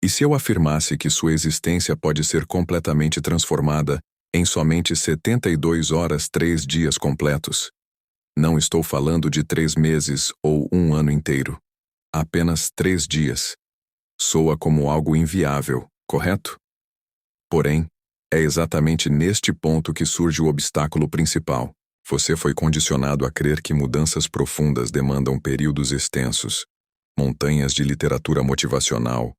E se eu afirmasse que sua existência pode ser completamente transformada em somente 72 horas, 3 dias completos? Não estou falando de 3 meses ou um ano inteiro. Apenas 3 dias. Soa como algo inviável, correto? Porém, é exatamente neste ponto que surge o obstáculo principal. Você foi condicionado a crer que mudanças profundas demandam períodos extensos, montanhas de literatura motivacional,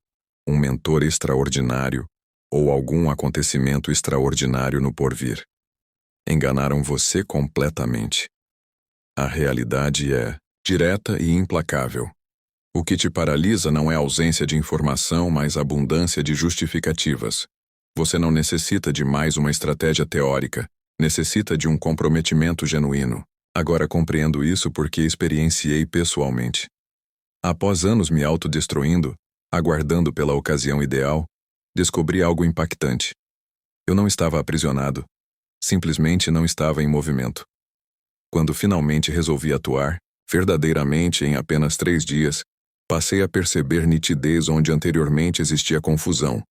um mentor extraordinário ou algum acontecimento extraordinário no porvir. Enganaram você completamente. A realidade é direta e implacável. O que te paralisa não é ausência de informação, mas abundância de justificativas. Você não necessita de mais uma estratégia teórica, necessita de um comprometimento genuíno. Agora compreendo isso porque experienciei pessoalmente. Após anos me autodestruindo, aguardando pela ocasião ideal, descobri algo impactante. Eu não estava aprisionado. Simplesmente não estava em movimento. Quando finalmente resolvi atuar, verdadeiramente em apenas 3 dias, passei a perceber nitidez onde anteriormente existia confusão.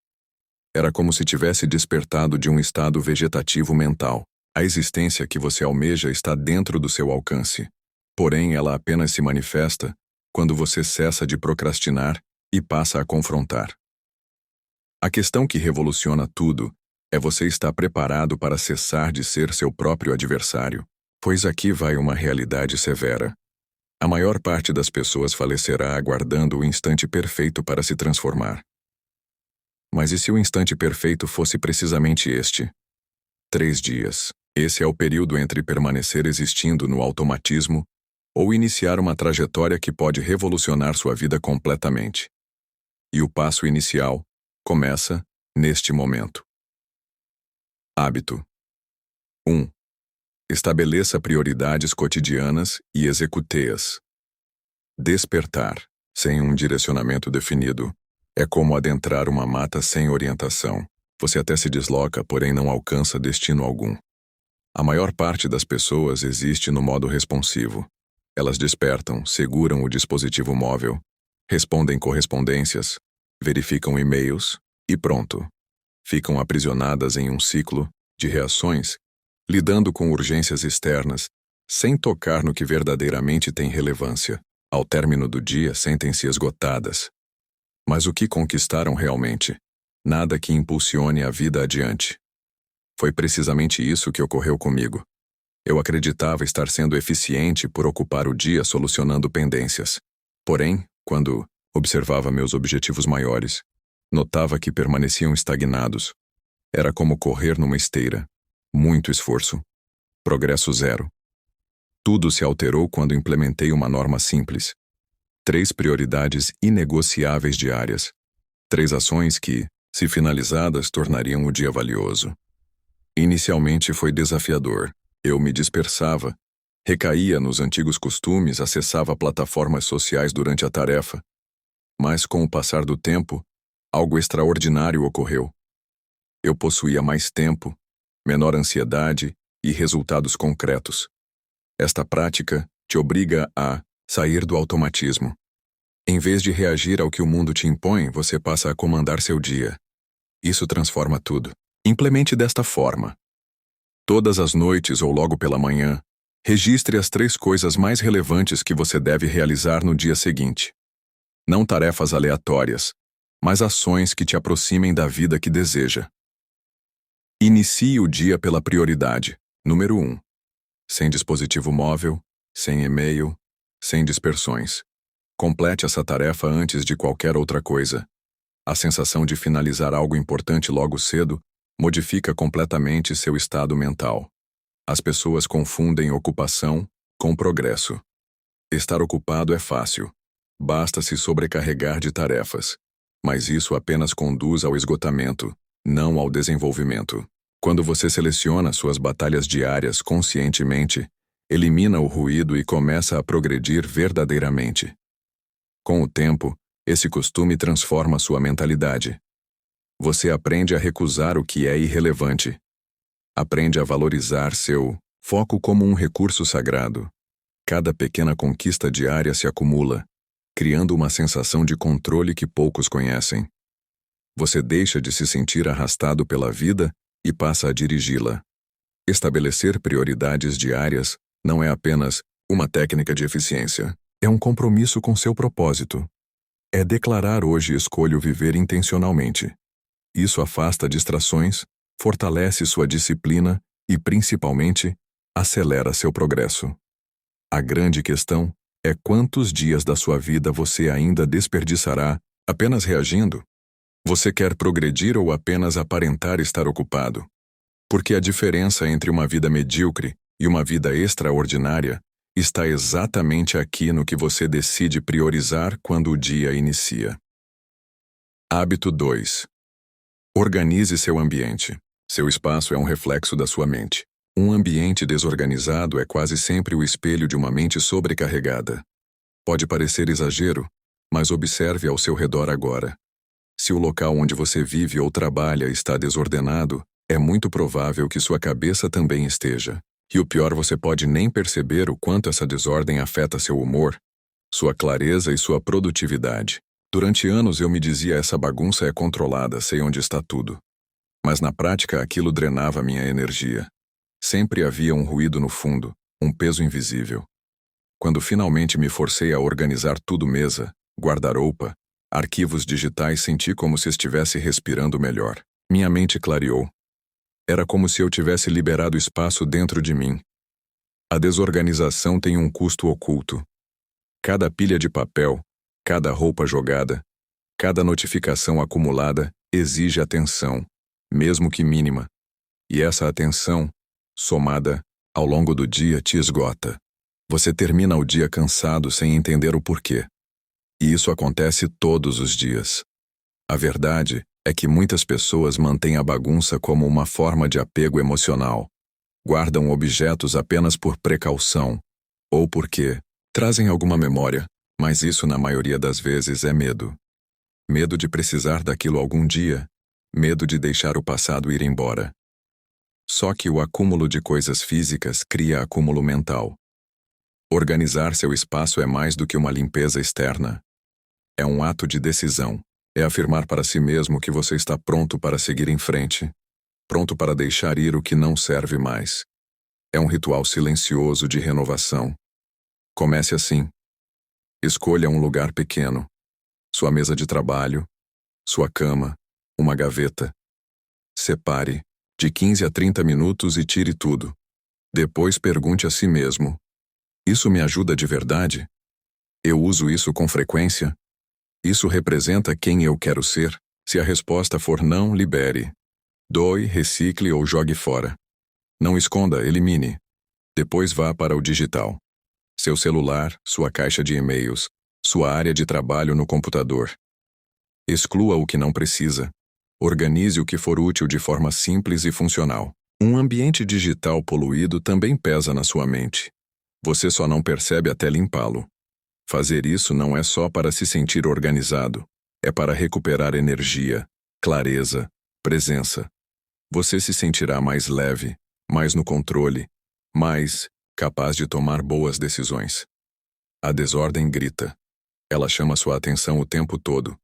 Era como se tivesse despertado de um estado vegetativo mental. A existência que você almeja está dentro do seu alcance. Porém, ela apenas se manifesta quando você cessa de procrastinar e passa a confrontar. A questão que revoluciona tudo é você estar preparado para cessar de ser seu próprio adversário. Pois aqui vai uma realidade severa. A maior parte das pessoas falecerá aguardando o instante perfeito para se transformar. Mas e se o instante perfeito fosse precisamente este? 3 dias. Esse é o período entre permanecer existindo no automatismo ou iniciar uma trajetória que pode revolucionar sua vida completamente. E o passo inicial começa neste momento. Hábito 1. Estabeleça prioridades cotidianas e execute-as. Despertar, sem um direcionamento definido, é como adentrar uma mata sem orientação. Você até se desloca, porém não alcança destino algum. A maior parte das pessoas existe no modo responsivo. Elas despertam, seguram o dispositivo móvel, respondem correspondências, verificam e-mails e pronto. Ficam aprisionadas em um ciclo de reações, lidando com urgências externas, sem tocar no que verdadeiramente tem relevância. Ao término do dia, sentem-se esgotadas. Mas o que conquistaram realmente? Nada que impulsione a vida adiante. Foi precisamente isso que ocorreu comigo. Eu acreditava estar sendo eficiente por ocupar o dia solucionando pendências. Porém, quando observava meus objetivos maiores, notava que permaneciam estagnados. Era como correr numa esteira. Muito esforço. Progresso zero. Tudo se alterou quando implementei uma norma simples. 3 prioridades inegociáveis diárias. 3 ações que, se finalizadas, tornariam o dia valioso. Inicialmente foi desafiador. Eu me dispersava, recaía nos antigos costumes, acessava plataformas sociais durante a tarefa. Mas com o passar do tempo, algo extraordinário ocorreu. Eu possuía mais tempo, menor ansiedade e resultados concretos. Esta prática te obriga a sair do automatismo. Em vez de reagir ao que o mundo te impõe, você passa a comandar seu dia. Isso transforma tudo. Implemente desta forma. Todas as noites ou logo pela manhã, registre as 3 coisas mais relevantes que você deve realizar no dia seguinte. Não tarefas aleatórias, mas ações que te aproximem da vida que deseja. Inicie o dia pela prioridade. Número 1. Sem dispositivo móvel, sem e-mail, sem dispersões. Complete essa tarefa antes de qualquer outra coisa. A sensação de finalizar algo importante logo cedo modifica completamente seu estado mental. As pessoas confundem ocupação com progresso. Estar ocupado é fácil. Basta se sobrecarregar de tarefas. Mas isso apenas conduz ao esgotamento, não ao desenvolvimento. Quando você seleciona suas batalhas diárias conscientemente, elimina o ruído e começa a progredir verdadeiramente. Com o tempo, esse costume transforma sua mentalidade. Você aprende a recusar o que é irrelevante. Aprende a valorizar seu foco como um recurso sagrado. Cada pequena conquista diária se acumula, criando uma sensação de controle que poucos conhecem. Você deixa de se sentir arrastado pela vida e passa a dirigi-la. Estabelecer prioridades diárias não é apenas uma técnica de eficiência, é um compromisso com seu propósito. É declarar: hoje escolho viver intencionalmente. Isso afasta distrações, fortalece sua disciplina e, principalmente, acelera seu progresso. A grande questão é quantos dias da sua vida você ainda desperdiçará apenas reagindo. Você quer progredir ou apenas aparentar estar ocupado? Porque a diferença entre uma vida medíocre e uma vida extraordinária está exatamente aqui no que você decide priorizar quando o dia inicia. Hábito 2. Organize seu ambiente. Seu espaço é um reflexo da sua mente. Um ambiente desorganizado é quase sempre o espelho de uma mente sobrecarregada. Pode parecer exagero, mas observe ao seu redor agora. Se o local onde você vive ou trabalha está desordenado, é muito provável que sua cabeça também esteja. E o pior, você pode nem perceber o quanto essa desordem afeta seu humor, sua clareza e sua produtividade. Durante anos eu me dizia: essa bagunça é controlada, sei onde está tudo. Mas na prática aquilo drenava minha energia. Sempre havia um ruído no fundo, um peso invisível. Quando finalmente me forcei a organizar tudo: mesa, guarda-roupa, arquivos digitais, senti como se estivesse respirando melhor. Minha mente clareou. Era como se eu tivesse liberado espaço dentro de mim. A desorganização tem um custo oculto. Cada pilha de papel, cada roupa jogada, cada notificação acumulada exige atenção, mesmo que mínima. E essa atenção, somada ao longo do dia, te esgota. Você termina o dia cansado sem entender o porquê. E isso acontece todos os dias. A verdade é que muitas pessoas mantêm a bagunça como uma forma de apego emocional. Guardam objetos apenas por precaução, ou porque trazem alguma memória, mas isso na maioria das vezes é medo. Medo de precisar daquilo algum dia, medo de deixar o passado ir embora. Só que o acúmulo de coisas físicas cria acúmulo mental. Organizar seu espaço é mais do que uma limpeza externa. É um ato de decisão. É afirmar para si mesmo que você está pronto para seguir em frente, pronto para deixar ir o que não serve mais. É um ritual silencioso de renovação. Comece assim. Escolha um lugar pequeno, sua mesa de trabalho, sua cama, uma gaveta. Separe de 15 a 30 minutos e tire tudo. Depois pergunte a si mesmo: isso me ajuda de verdade? Eu uso isso com frequência? Isso representa quem eu quero ser? Se a resposta for não, libere. Doe, recicle ou jogue fora. Não esconda, elimine. Depois vá para o digital. Seu celular, sua caixa de e-mails, sua área de trabalho no computador. Exclua o que não precisa. Organize o que for útil de forma simples e funcional. Um ambiente digital poluído também pesa na sua mente. Você só não percebe até limpá-lo. Fazer isso não é só para se sentir organizado, é para recuperar energia, clareza, presença. Você se sentirá mais leve, mais no controle, mais capaz de tomar boas decisões. A desordem grita. Ela chama sua atenção o tempo todo.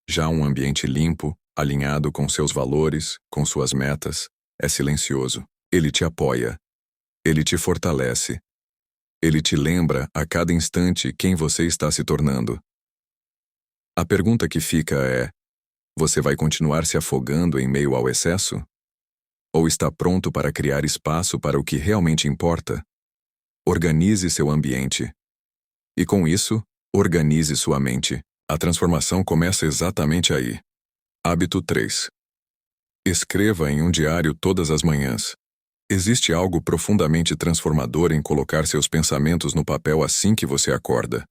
Já um ambiente limpo, alinhado com seus valores, com suas metas, é silencioso. Ele te apoia. Ele te fortalece. Ele te lembra a cada instante quem você está se tornando. A pergunta que fica é: você vai continuar se afogando em meio ao excesso? Ou está pronto para criar espaço para o que realmente importa? Organize seu ambiente. E com isso, organize sua mente. A transformação começa exatamente aí. Hábito 3. Escreva em um diário todas as manhãs. Existe algo profundamente transformador em colocar seus pensamentos no papel assim que você acorda.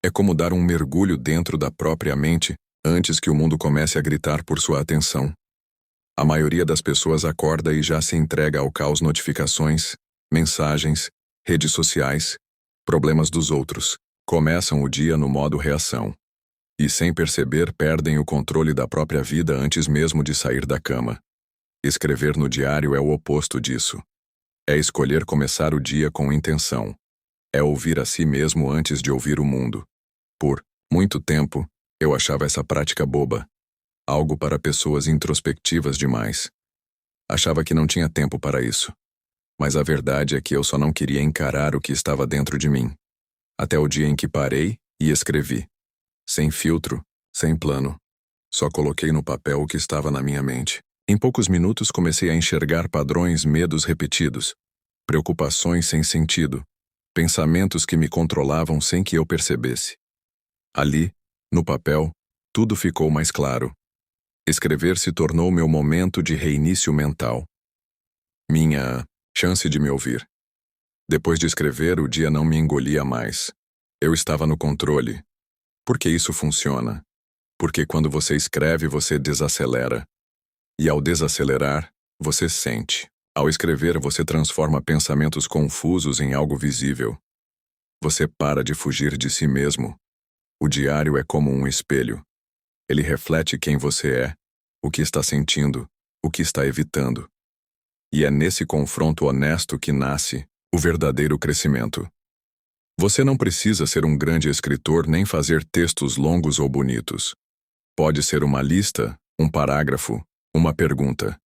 É como dar um mergulho dentro da própria mente antes que o mundo comece a gritar por sua atenção. A maioria das pessoas acorda e já se entrega ao caos: notificações, mensagens, redes sociais, problemas dos outros. Começam o dia no modo reação. E sem perceber perdem o controle da própria vida antes mesmo de sair da cama. Escrever no diário é o oposto disso. É escolher começar o dia com intenção. É ouvir a si mesmo antes de ouvir o mundo. Por muito tempo, eu achava essa prática boba. algo para pessoas introspectivas demais. Achava que não tinha tempo para isso. Mas a verdade é que eu só não queria encarar o que estava dentro de mim. Até o dia em que parei e escrevi. Sem filtro, sem plano. Só coloquei no papel o que estava na minha mente. Em poucos minutos comecei a enxergar padrões, medos repetidos, preocupações sem sentido, pensamentos que me controlavam sem que eu percebesse. Ali, no papel, tudo ficou mais claro. Escrever se tornou meu momento de reinício mental. Minha chance de me ouvir. Depois de escrever, o dia não me engolia mais. Eu estava no controle. Por que isso funciona? Porque quando você escreve, você desacelera. E ao desacelerar, você sente. Ao escrever, você transforma pensamentos confusos em algo visível. Você para de fugir de si mesmo. O diário é como um espelho. Ele reflete quem você é, o que está sentindo, o que está evitando. E é nesse confronto honesto que nasce o verdadeiro crescimento. Você não precisa ser um grande escritor nem fazer textos longos ou bonitos. Pode ser uma lista, um parágrafo, uma pergunta.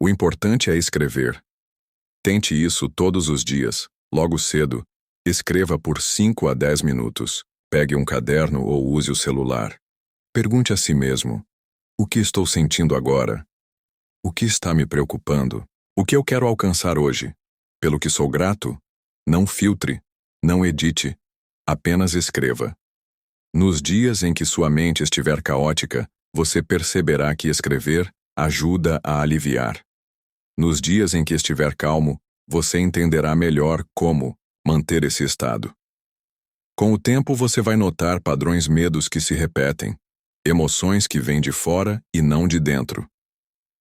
O importante é escrever. Tente isso todos os dias, logo cedo. Escreva por 5 a 10 minutos. Pegue um caderno ou use o celular. Pergunte a si mesmo: o que estou sentindo agora? O que está me preocupando? O que eu quero alcançar hoje? Pelo que sou grato? Não filtre, não edite, apenas escreva. Nos dias em que sua mente estiver caótica, você perceberá que escrever ajuda a aliviar. Nos dias em que estiver calmo, você entenderá melhor como manter esse estado. Com o tempo, você vai notar padrões, medos que se repetem, emoções que vêm de fora e não de dentro.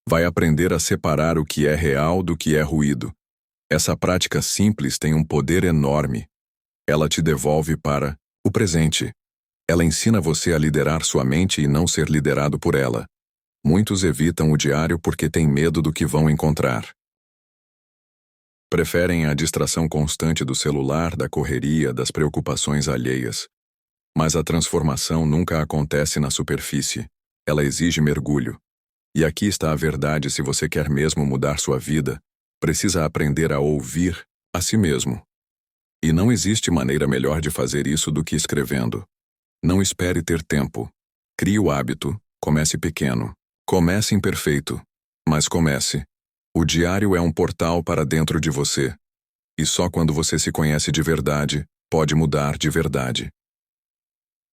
Vai aprender a separar o que é real do que é ruído. Essa prática simples tem um poder enorme. Ela te devolve para o presente. Ela ensina você a liderar sua mente e não ser liderado por ela. Muitos evitam o diário porque têm medo do que vão encontrar. Preferem a distração constante do celular, da correria, das preocupações alheias. Mas a transformação nunca acontece na superfície. Ela exige mergulho. E aqui está a verdade: se você quer mesmo mudar sua vida, precisa aprender a ouvir a si mesmo. E não existe maneira melhor de fazer isso do que escrevendo. Não espere ter tempo. Crie o hábito. Comece pequeno. Comece imperfeito. Mas comece. O diário é um portal para dentro de você. E só quando você se conhece de verdade, pode mudar de verdade.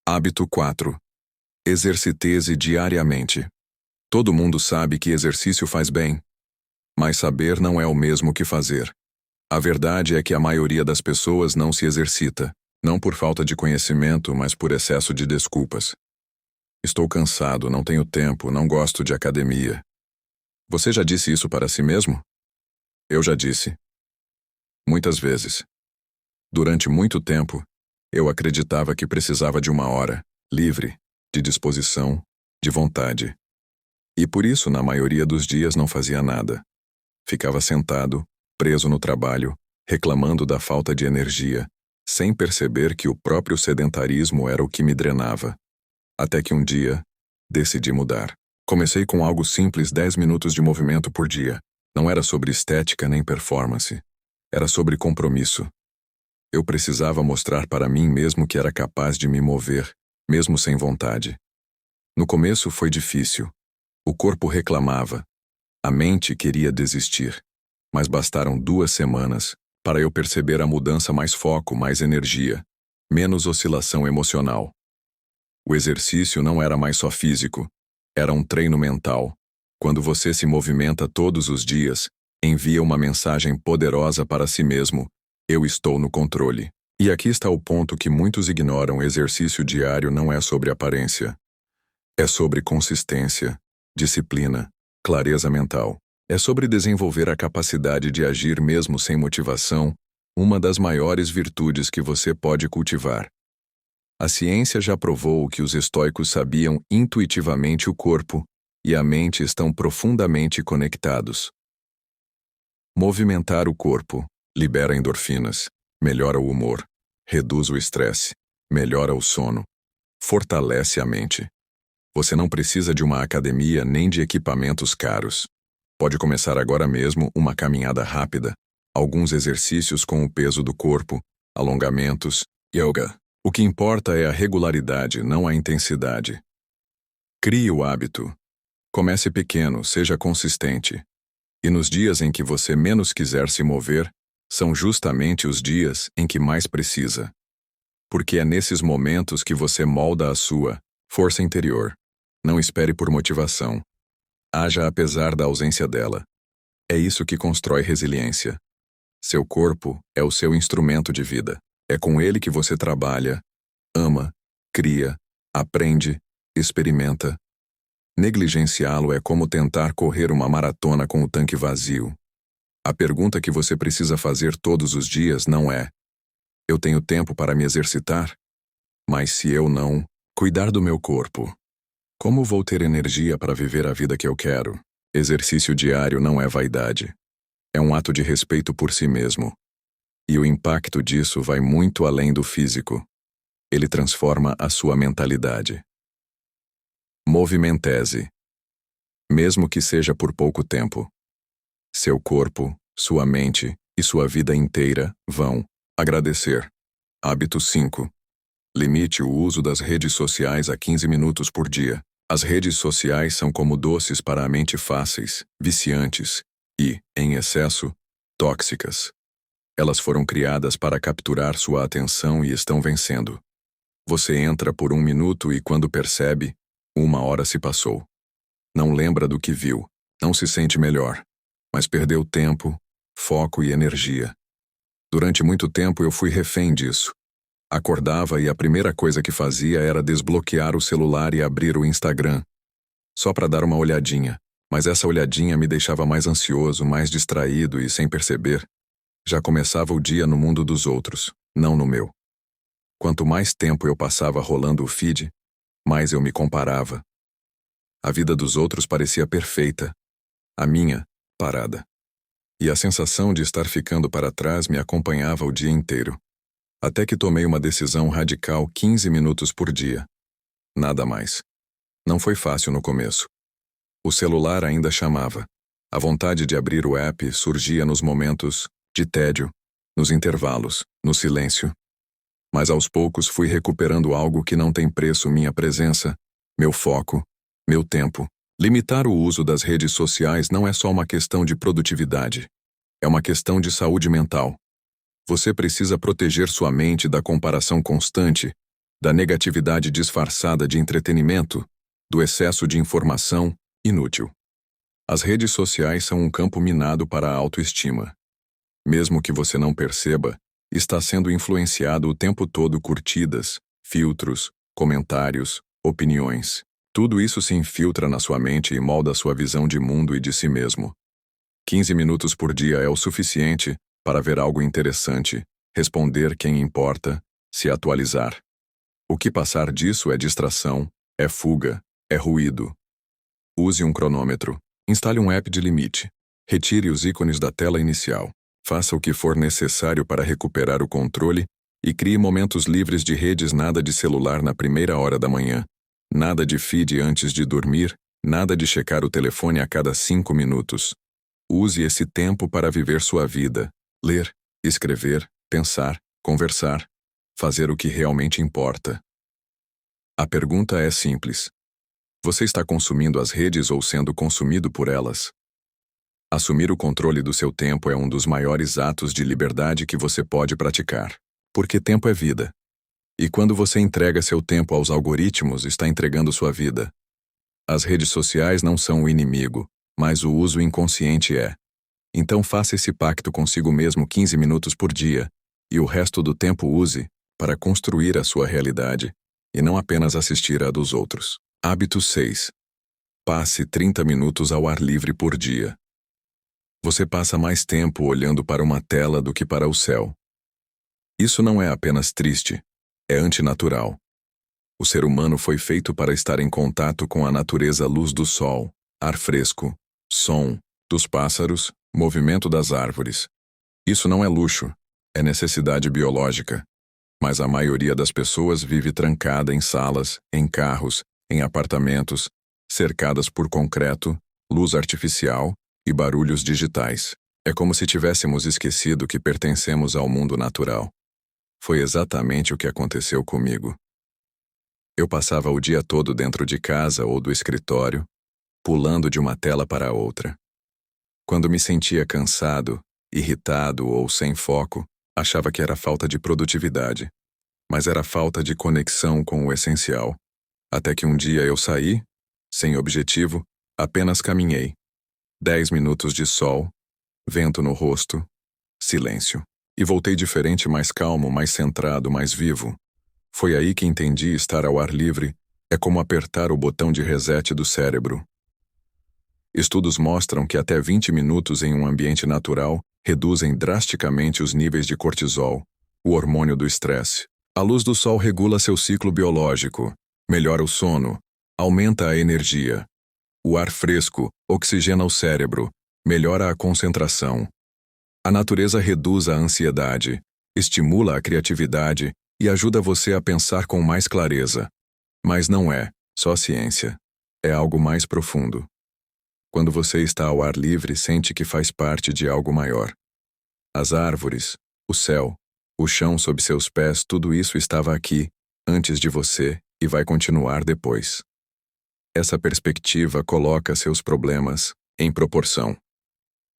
Hábito 4. Exercite-se diariamente. Todo mundo sabe que exercício faz bem. Mas saber não é o mesmo que fazer. A verdade é que a maioria das pessoas não se exercita, não por falta de conhecimento, mas por excesso de desculpas. Estou cansado, não tenho tempo, não gosto de academia. Você já disse isso para si mesmo? Eu já disse. Muitas vezes. Durante muito tempo, eu acreditava que precisava de uma hora, livre, de disposição, de vontade. E por isso, na maioria dos dias, não fazia nada. Ficava sentado, preso no trabalho, reclamando da falta de energia, sem perceber que o próprio sedentarismo era o que me drenava. Até que um dia, decidi mudar. Comecei com algo simples: 10 minutos de movimento por dia. Não era sobre estética nem performance. Era sobre compromisso. Eu precisava mostrar para mim mesmo que era capaz de me mover, mesmo sem vontade. No começo foi difícil. O corpo reclamava. A mente queria desistir. Mas bastaram 2 semanas para eu perceber a mudança: mais foco, mais energia, menos oscilação emocional. O exercício não era mais só físico. Era um treino mental. Quando você se movimenta todos os dias, envia uma mensagem poderosa para si mesmo: eu estou no controle. E aqui está o ponto que muitos ignoram: exercício diário não é sobre aparência. É sobre consistência, disciplina, clareza mental. É sobre desenvolver a capacidade de agir mesmo sem motivação, uma das maiores virtudes que você pode cultivar. A ciência já provou que os estoicos sabiam intuitivamente: o corpo e a mente estão profundamente conectados. Movimentar o corpo libera endorfinas, melhora o humor, reduz o estresse, melhora o sono, fortalece a mente. Você não precisa de uma academia nem de equipamentos caros. Pode começar agora mesmo uma caminhada rápida, alguns exercícios com o peso do corpo, alongamentos, yoga. O que importa é a regularidade, não a intensidade. Crie o hábito. Comece pequeno, seja consistente. E nos dias em que você menos quiser se mover, são justamente os dias em que mais precisa. Porque é nesses momentos que você molda a sua força interior. Não espere por motivação. Haja apesar da ausência dela. É isso que constrói resiliência. Seu corpo é o seu instrumento de vida. É com ele que você trabalha, ama, cria, aprende, experimenta. Negligenciá-lo é como tentar correr uma maratona com o tanque vazio. A pergunta que você precisa fazer todos os dias não é: eu tenho tempo para me exercitar? Mas se eu não cuidar do meu corpo, como vou ter energia para viver a vida que eu quero? Exercício diário não é vaidade. É um ato de respeito por si mesmo. E o impacto disso vai muito além do físico. Ele transforma a sua mentalidade. Movimentese. Mesmo que seja por pouco tempo. Seu corpo, sua mente e sua vida inteira vão agradecer. Hábito 5. Limite o uso das redes sociais a 15 minutos por dia. As redes sociais são como doces para a mente fáceis, viciantes e, em excesso, tóxicas. Elas foram criadas para capturar sua atenção e estão vencendo. Você entra por 1 minuto e, quando percebe, 1 hora se passou. Não lembra do que viu, não se sente melhor, mas perdeu tempo, foco e energia. Durante muito tempo eu fui refém disso. Acordava e a primeira coisa que fazia era desbloquear o celular e abrir o Instagram. Só para dar uma olhadinha, mas essa olhadinha me deixava mais ansioso, mais distraído e, sem perceber, já começava o dia no mundo dos outros, não no meu. Quanto mais tempo eu passava rolando o feed, mais eu me comparava. A vida dos outros parecia perfeita, a minha, parada. E a sensação de estar ficando para trás me acompanhava o dia inteiro. Até que tomei uma decisão radical: 15 minutos por dia. Nada mais. Não foi fácil no começo. O celular ainda chamava. A vontade de abrir o app surgia nos momentos de tédio, nos intervalos, no silêncio. Mas aos poucos fui recuperando algo que não tem preço: minha presença, meu foco, meu tempo. Limitar o uso das redes sociais não é só uma questão de produtividade. É uma questão de saúde mental. Você precisa proteger sua mente da comparação constante, da negatividade disfarçada de entretenimento, do excesso de informação inútil. As redes sociais são um campo minado para a autoestima. Mesmo que você não perceba, está sendo influenciado o tempo todo: curtidas, filtros, comentários, opiniões. Tudo isso se infiltra na sua mente e molda sua visão de mundo e de si mesmo. 15 minutos por dia é o suficiente para ver algo interessante, responder quem importa, se atualizar. O que passar disso é distração, é fuga, é ruído. Use um cronômetro. Instale um app de limite. Retire os ícones da tela inicial. Faça o que for necessário para recuperar o controle e crie momentos livres de redes. Nada de celular na primeira hora da manhã. Nada de feed antes de dormir. Nada de checar o telefone a cada 5 minutos. Use esse tempo para viver sua vida. Ler, escrever, pensar, conversar. Fazer o que realmente importa. A pergunta é simples. Você está consumindo as redes ou sendo consumido por elas? Assumir o controle do seu tempo é um dos maiores atos de liberdade que você pode praticar. Porque tempo é vida. E quando você entrega seu tempo aos algoritmos, está entregando sua vida. As redes sociais não são o inimigo, mas o uso inconsciente é. Então faça esse pacto consigo mesmo: 15 minutos por dia, e o resto do tempo use para construir a sua realidade, e não apenas assistir à dos outros. Hábito 6. Passe 30 minutos ao ar livre por dia. Você passa mais tempo olhando para uma tela do que para o céu. Isso não é apenas triste, é antinatural. O ser humano foi feito para estar em contato com a natureza: luz do sol, ar fresco, som dos pássaros, movimento das árvores. Isso não é luxo, é necessidade biológica. Mas a maioria das pessoas vive trancada em salas, em carros, em apartamentos, cercadas por concreto, luz artificial e barulhos digitais. É como se tivéssemos esquecido que pertencemos ao mundo natural. Foi exatamente o que aconteceu comigo. Eu passava o dia todo dentro de casa ou do escritório, pulando de uma tela para outra. Quando me sentia cansado, irritado ou sem foco, achava que era falta de produtividade, mas era falta de conexão com o essencial. Até que um dia eu saí, sem objetivo, apenas caminhei. 10 minutos de sol, vento no rosto, silêncio. E voltei diferente, mais calmo, mais centrado, mais vivo. Foi aí que entendi estar ao ar livre é como apertar o botão de reset do cérebro. Estudos mostram que até 20 minutos em um ambiente natural reduzem drasticamente os níveis de cortisol, o hormônio do estresse. A luz do sol regula seu ciclo biológico, melhora o sono, aumenta a energia. O ar fresco oxigena o cérebro, melhora a concentração. A natureza reduz a ansiedade, estimula a criatividade e ajuda você a pensar com mais clareza. Mas não é só ciência. É algo mais profundo. Quando você está ao ar livre, sente que faz parte de algo maior. As árvores, o céu, o chão sob seus pés, tudo isso estava aqui, antes de você, e vai continuar depois. Essa perspectiva coloca seus problemas em proporção.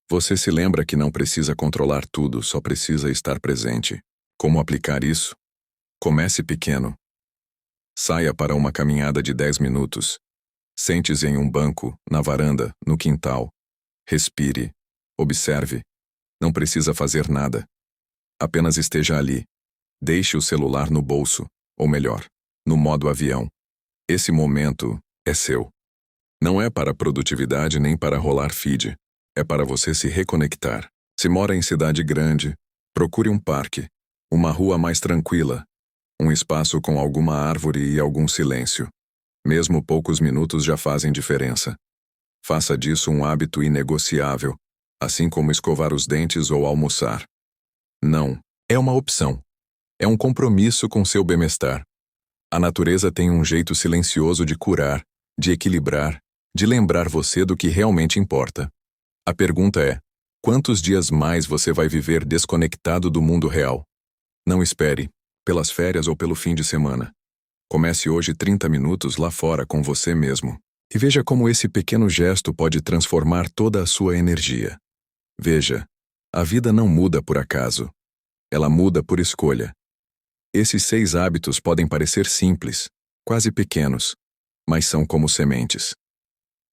Você se lembra que não precisa controlar tudo, só precisa estar presente. Como aplicar isso? Comece pequeno. Saia para uma caminhada de 10 minutos. Sente-se em um banco, na varanda, no quintal. Respire. Observe. Não precisa fazer nada. Apenas esteja ali. Deixe o celular no bolso, ou melhor, no modo avião. Esse momento é seu. Não é para produtividade nem para rolar feed. É para você se reconectar. Se mora em cidade grande, procure um parque, uma rua mais tranquila, um espaço com alguma árvore e algum silêncio. Mesmo poucos minutos já fazem diferença. Faça disso um hábito inegociável, assim como escovar os dentes ou almoçar. Não é uma opção. É um compromisso com seu bem-estar. A natureza tem um jeito silencioso de curar, de equilibrar, de lembrar você do que realmente importa. A pergunta é: quantos dias mais você vai viver desconectado do mundo real? Não espere, pelas férias ou pelo fim de semana. Comece hoje 30 minutos lá fora com você mesmo. E veja como esse pequeno gesto pode transformar toda a sua energia. Veja, a vida não muda por acaso. Ela muda por escolha. Esses 6 hábitos podem parecer simples, quase pequenos, mas são como sementes.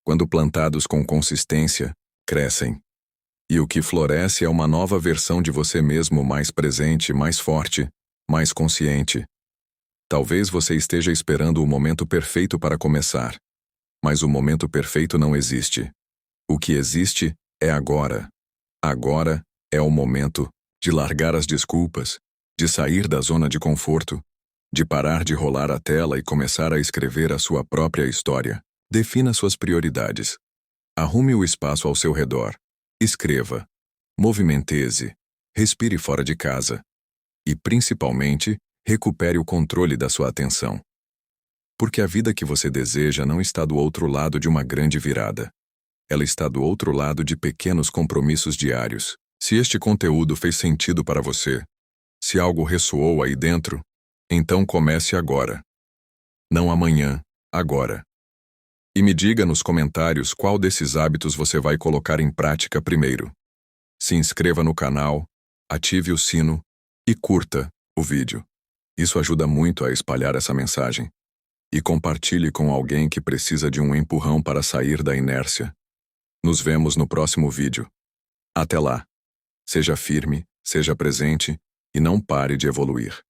Quando plantados com consistência, crescem. E o que floresce é uma nova versão de você mesmo, mais presente, mais forte, mais consciente. Talvez você esteja esperando o momento perfeito para começar. Mas o momento perfeito não existe. O que existe é agora. Agora é o momento de largar as desculpas, de sair da zona de conforto, de parar de rolar a tela e começar a escrever a sua própria história. Defina suas prioridades. Arrume o espaço ao seu redor. Escreva. Movimente-se. Respire fora de casa. E, principalmente, recupere o controle da sua atenção. Porque a vida que você deseja não está do outro lado de uma grande virada. Ela está do outro lado de pequenos compromissos diários. Se este conteúdo fez sentido para você, se algo ressoou aí dentro, então comece agora. Não amanhã, agora. E me diga nos comentários qual desses hábitos você vai colocar em prática primeiro. Se inscreva no canal, ative o sino e curta o vídeo. Isso ajuda muito a espalhar essa mensagem. E compartilhe com alguém que precisa de um empurrão para sair da inércia. Nos vemos no próximo vídeo. Até lá. Seja firme, seja presente e não pare de evoluir.